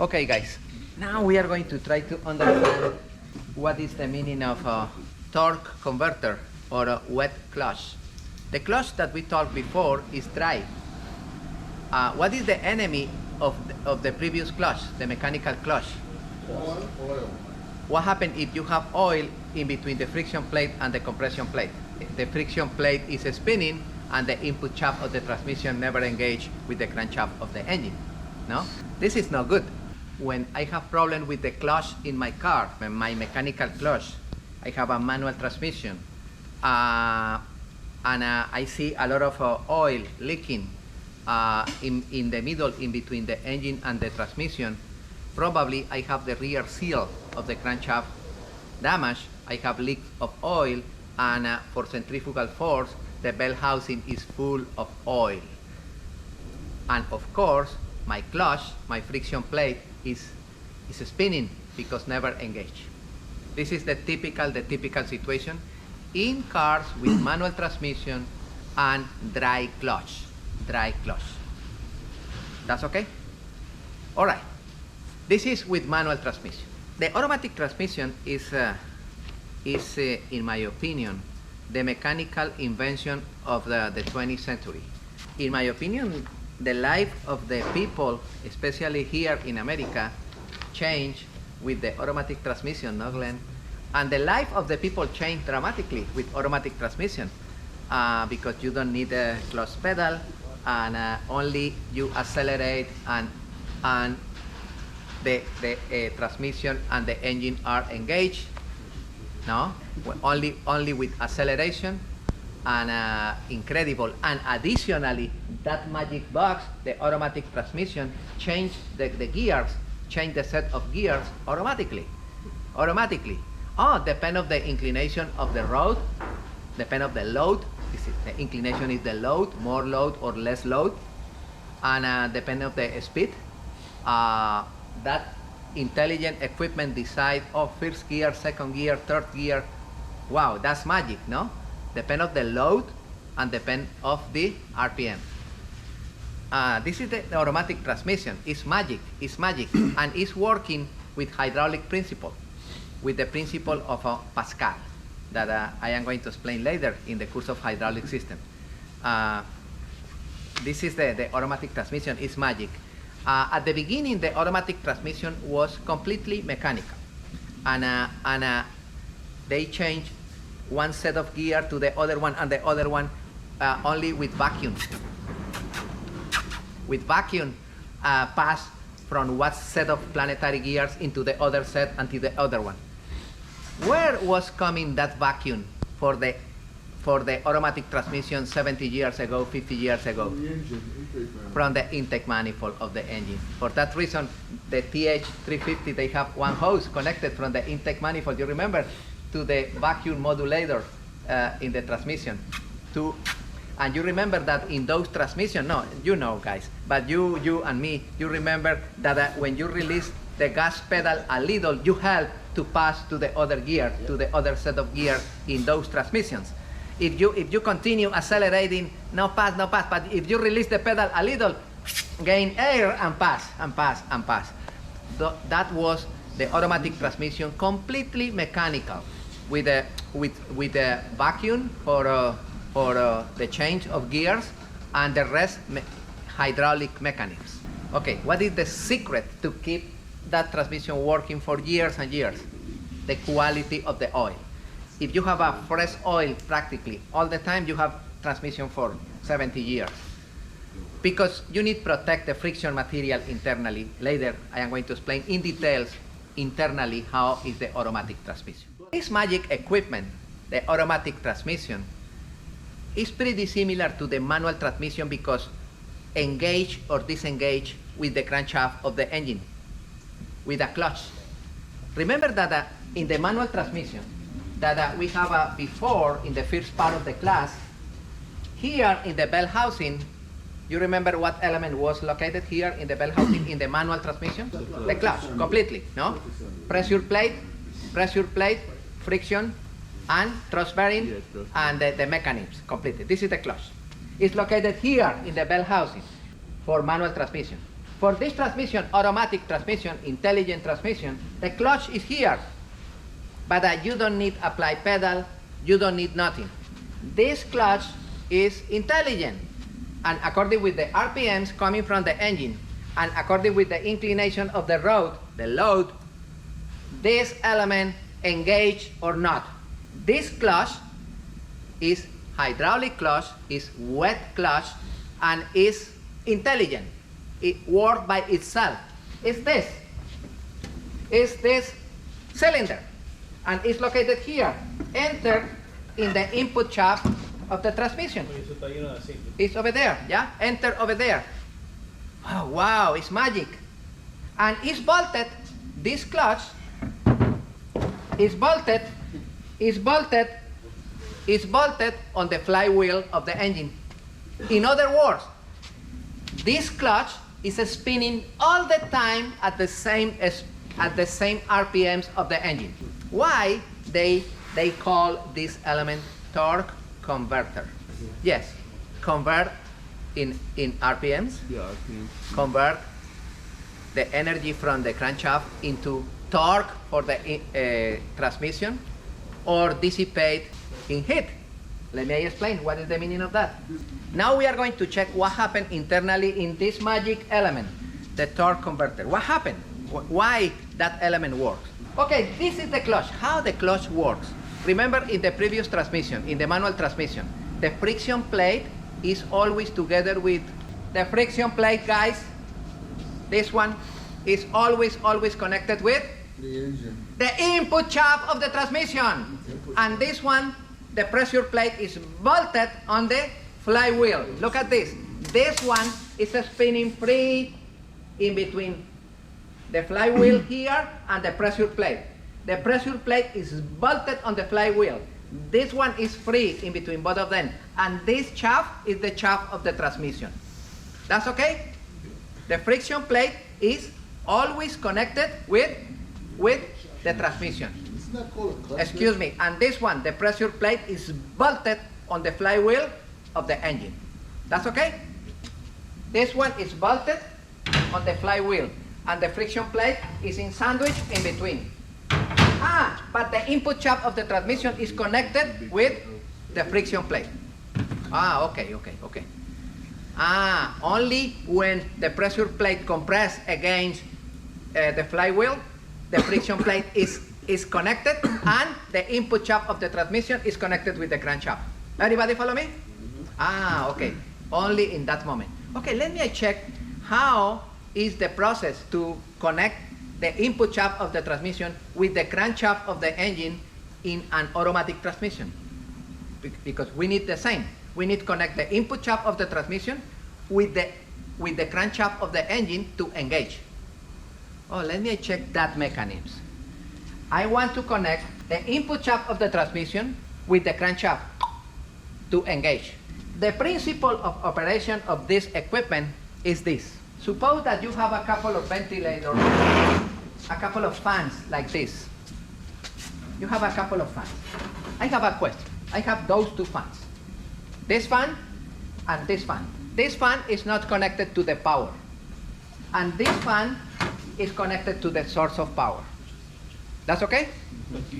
Okay guys, now we are going to try to understand what is the meaning of a torque converter or a wet clutch. The clutch that we talked before is dry. What is the enemy of the previous clutch, the mechanical clutch? Oil. What happens if you have oil in between the friction plate and the compression plate? The friction plate is spinning and the input shaft of the transmission never engage with the crankshaft of the engine. No? This is not good. When I have problem with the clutch in my car, my mechanical clutch, I have a manual transmission, and I see a lot of oil leaking in the middle, in between the engine and the transmission. Probably I have the rear seal of the crankshaft damaged. I have leak of oil, and for centrifugal force, the bell housing is full of oil. And of course, my clutch, my friction plate, is spinning because never engaged. This is the typical situation in cars with manual transmission and dry clutch. That's okay? All right. This is with manual transmission. The automatic transmission is in my opinion, the mechanical invention of the 20th century. In my opinion, the life of the people, especially here in America, changed with the automatic transmission, no, Glenn? And the life of the people changed dramatically with automatic transmission because you don't need a clutch pedal, and only you accelerate, and the transmission and the engine are engaged. No, only with acceleration, and incredible. And additionally, that magic box, the automatic transmission, changed the gears, change the set of gears automatically. Oh, depend of the inclination of the road, depend of the load. The inclination is the load, more load or less load, and depend of the speed. That intelligent equipment decide, oh, first gear, second gear, third gear. Wow, that's magic, no? Depend of the load and depend of the RPM. This is the automatic transmission. It's magic, and it's working with hydraulic principle, with the principle of Pascal, that I am going to explain later in the course of hydraulic system. This is the automatic transmission. It's magic. At the beginning, the automatic transmission was completely mechanical, and they changed one set of gear to the other one, and the other one only with vacuum. With vacuum, pass from one set of planetary gears into the other set and to the other one. Where was coming that vacuum for the automatic transmission 70 years ago, 50 years ago? From the intake manifold of the engine. For that reason, the TH350, they have one hose connected from the intake manifold, you remember, to the vacuum modulator in the transmission. And you remember that in those transmissions, no, you know guys, but you and me, you remember that when you release the gas pedal a little, you help to pass to the other gear, to the other set of gear in those transmissions. If you continue accelerating, no pass, but if you release the pedal a little, gain air and pass. That was the automatic transmission, completely mechanical, with a vacuum for the change of gears, and the rest hydraulic mechanisms. Okay, what is the secret to keep that transmission working for years and years? The quality of the oil. If you have a fresh oil practically all the time, you have transmission for 70 years. Because you need to protect the friction material internally. Later, I am going to explain in details internally how is the automatic transmission. This magic equipment, the automatic transmission, is pretty similar to the manual transmission because engage or disengage with the crankshaft of the engine, with a clutch. Remember that in the manual transmission, that we have before in the first part of the class, here in the bell housing, you remember what element was located here in the bell housing in the manual transmission? The clutch, completely, no? Pressure plate, friction, and thrust bearing, and the mechanisms, completely. This is the clutch. It's located here in the bell housing for manual transmission. For this transmission, automatic transmission, intelligent transmission, the clutch is here. But you don't need apply pedal, you don't need nothing. This clutch is intelligent. And according with the RPMs coming from the engine, and according with the inclination of the road, the load, this element engage or not. This clutch is hydraulic clutch, is wet clutch, and is intelligent. It works by itself. It's this cylinder, and it's located here. Enter in the input shaft of the transmission. It's over there, yeah? Enter over there. Oh, wow, it's magic. And it's bolted, this clutch is bolted on the flywheel of the engine. In other words, this clutch is spinning all the time at the same RPMs of the engine. Why they call this element torque converter? Yes, convert in RPMs. Yeah, RPMs. Convert the energy from the crankshaft into torque for the transmission, or dissipate in heat. Let me explain what is the meaning of that. Now we are going to check what happened internally in this magic element, the torque converter. What happened? Why that element works? Okay, this is the clutch. How the clutch works. Remember in the previous transmission, in the manual transmission, the friction plate is always together with the friction plate, guys. This one is always connected with The engine. the input shaft of the transmission. And this one, the pressure plate, is bolted on the flywheel. Look at this. This one is spinning free in between the flywheel here and the pressure plate. The pressure plate is bolted on the flywheel. This one is free in between both of them. And this shaft is the shaft of the transmission. That's okay? The friction plate is always connected with the transmission. It's not called a clutch. Excuse me. And this one, the pressure plate, is bolted on the flywheel of the engine. That's okay? This one is bolted on the flywheel, and the friction plate is in sandwich in between. But the input shaft of the transmission is connected with the friction plate. Okay. Only when the pressure plate compress against the flywheel, the friction plate is connected, and the input shaft of the transmission is connected with the crankshaft. Everybody follow me? Okay. Only in that moment. Okay, let me check how is the process to connect the input shaft of the transmission with the crankshaft of the engine in an automatic transmission. Because we need the same. We need to connect the input shaft of the transmission with the crankshaft of the engine to engage. Let me check that mechanism. I want to connect the input shaft of the transmission with the crankshaft to engage. The principle of operation of this equipment is this. Suppose that you have a couple of ventilators, a couple of fans like this. You have a couple of fans. I have a question. I have those two fans. This fan and this fan. This fan is not connected to the power. And this fan is connected to the source of power. That's okay?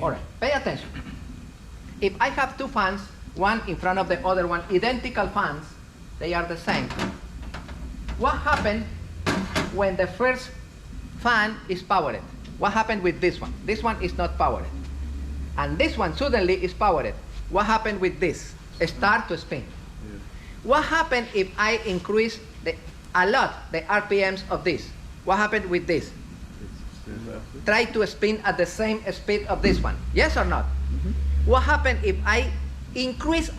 All right, pay attention. If I have two fans, one in front of the other one, identical fans, they are the same. What happened when the first fan is powered? What happened with this one? This one is not powered. And this one suddenly is powered. What happened with this? Start to spin. Yeah. What happened if I increase a lot the RPMs of this? What happened with this? Try to spin at the same speed of this one. Yes or not? What happened if I increase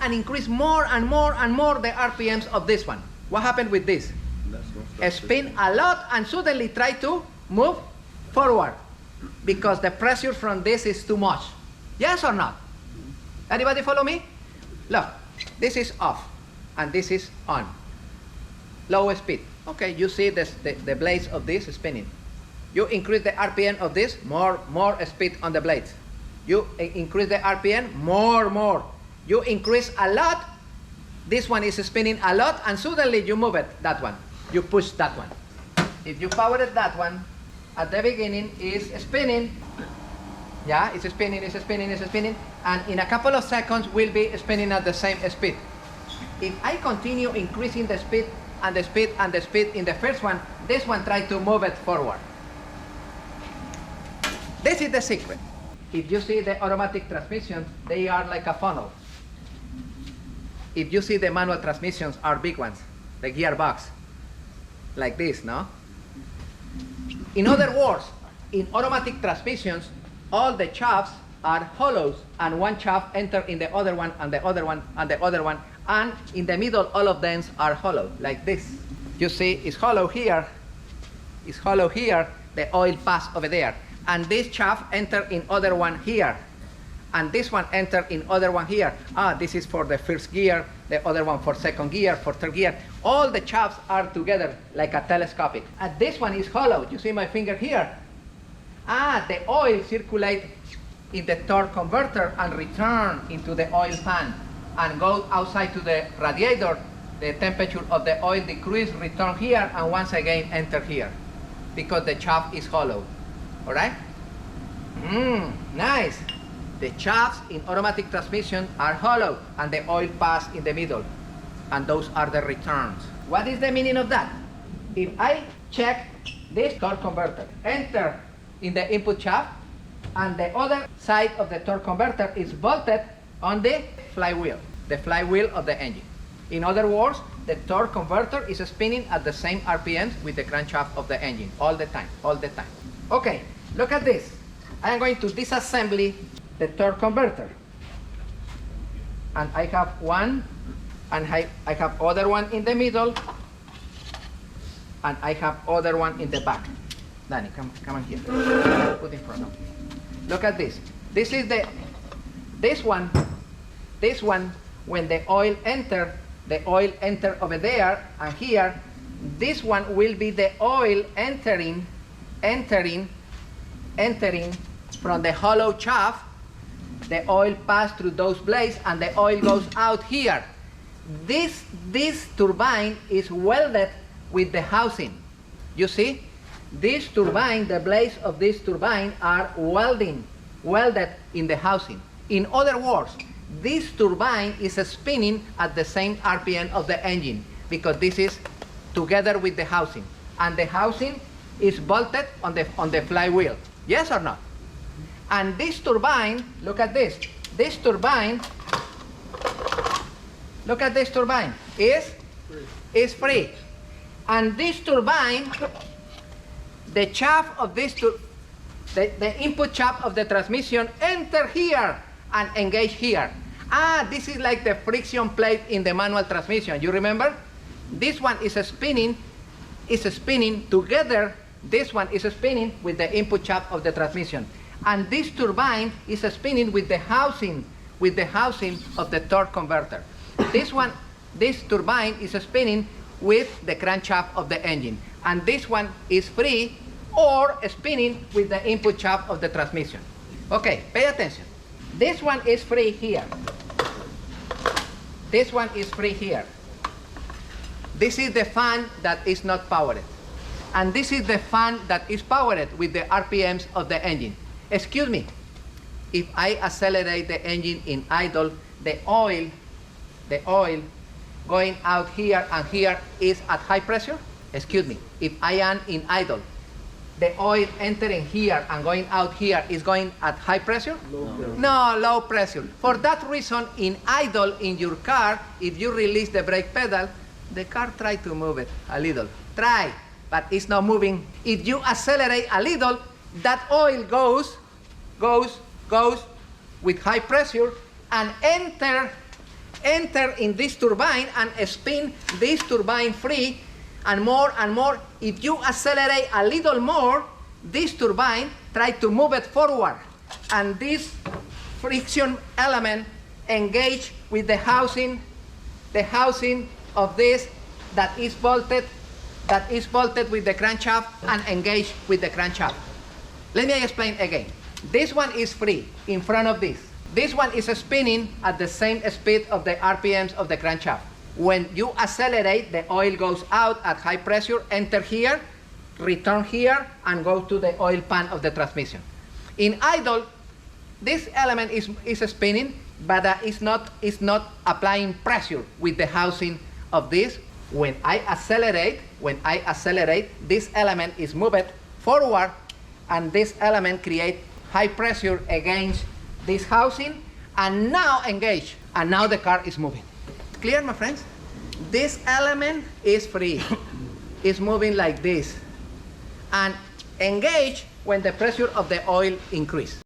more and more the RPMs of this one? What happened with this? Spin a lot and suddenly try to move forward because the pressure from this is too much. Yes or not? Anybody follow me? Look, this is off and this is on. Low speed. Okay, you see the blades of this spinning. You increase the RPM of this, more speed on the blades. You increase the RPM, more. You increase a lot, this one is spinning a lot, and suddenly you move it, that one. You push that one. if you powered that one, at the beginning is spinning. Yeah, it's spinning, it's spinning, it's spinning, and in a couple of seconds will be spinning at the same speed. If I continue increasing the speed and the speed and the speed in the first one, this one try to move it forward. This is the secret. If you see the automatic transmissions, they are like a funnel. If you see the manual transmissions are big ones, the gearbox, like this, no? In other words, in automatic transmissions, all the shafts are hollows, and one shaft enter in the other one, and the other one, and the other one, and in the middle, all of them are hollow, like this. You see, it's hollow here, the oil pass over there, and this shaft enter in other one here, and this one enter in other one here. This is for the first gear, the other one for second gear, for third gear. All the shafts are together like a telescopic. And this one is hollow. You see my finger here? The oil circulate in the torque converter and return into the oil pan and go outside to the radiator. The temperature of the oil decrease, return here, and once again enter here because the shaft is hollow. All right? Nice. The shafts in automatic transmission are hollow and the oil pass in the middle, and those are the returns. What is the meaning of that? If I check this torque converter, enter in the input shaft, and the other side of the torque converter is bolted on the flywheel of the engine. In other words, the torque converter is spinning at the same RPMs with the crankshaft of the engine all the time. Okay, look at this. I am going to disassembly the torque converter, and I have one, and I have other one in the middle, and I have other one in the back. Danny, come on here. Put in front of me. Look at this. This is this one. When the oil enter over there and here. This one will be the oil entering from the hollow shaft. The oil pass through those blades and the oil goes out here. This turbine is welded with the housing. You see? This turbine, the blades of this turbine are welded in the housing. In other words, this turbine is spinning at the same RPM of the engine because this is together with the housing. And the housing is bolted on the flywheel. Yes or not? And this turbine, look at this. This turbine, look at this turbine, is free. And this turbine, the shaft of this, the input shaft of the transmission enter here and engage here. This is like the friction plate in the manual transmission. You remember? This one is spinning together. This one is spinning with the input shaft of the transmission. And this turbine is spinning with the housing of the torque converter. This turbine is spinning with the crankshaft of the engine. And this one is free or spinning with the input shaft of the transmission. Okay, pay attention. This one is free here. This one is free here. This is the fan that is not powered. And this is the fan that is powered with the RPMs of the engine. Excuse me, if I accelerate the engine in idle, the oil going out here and here is at high pressure? Excuse me, if I am in idle, the oil entering here and going out here is going at high pressure? No, low pressure. For that reason, in idle in your car, if you release the brake pedal, the car try to move it a little. Try, but it's not moving. If you accelerate a little, that oil goes with high pressure and enter in this turbine and spin this turbine free, and more. If you accelerate a little more, this turbine try to move it forward, and this friction element engage with the housing of this that is bolted with the crankshaft and engage with the crankshaft. Let me explain again. This one is free in front of this. This one is spinning at the same speed of the RPMs of the crankshaft. When you accelerate, the oil goes out at high pressure, enter here, return here and go to the oil pan of the transmission. In idle, this element is spinning, but it's not applying pressure with the housing of this. When I accelerate, this element is moved forward, and this element creates high pressure against this housing, and now engage, and now the car is moving. Clear, my friends? This element is free. It's moving like this, and engage when the pressure of the oil increases.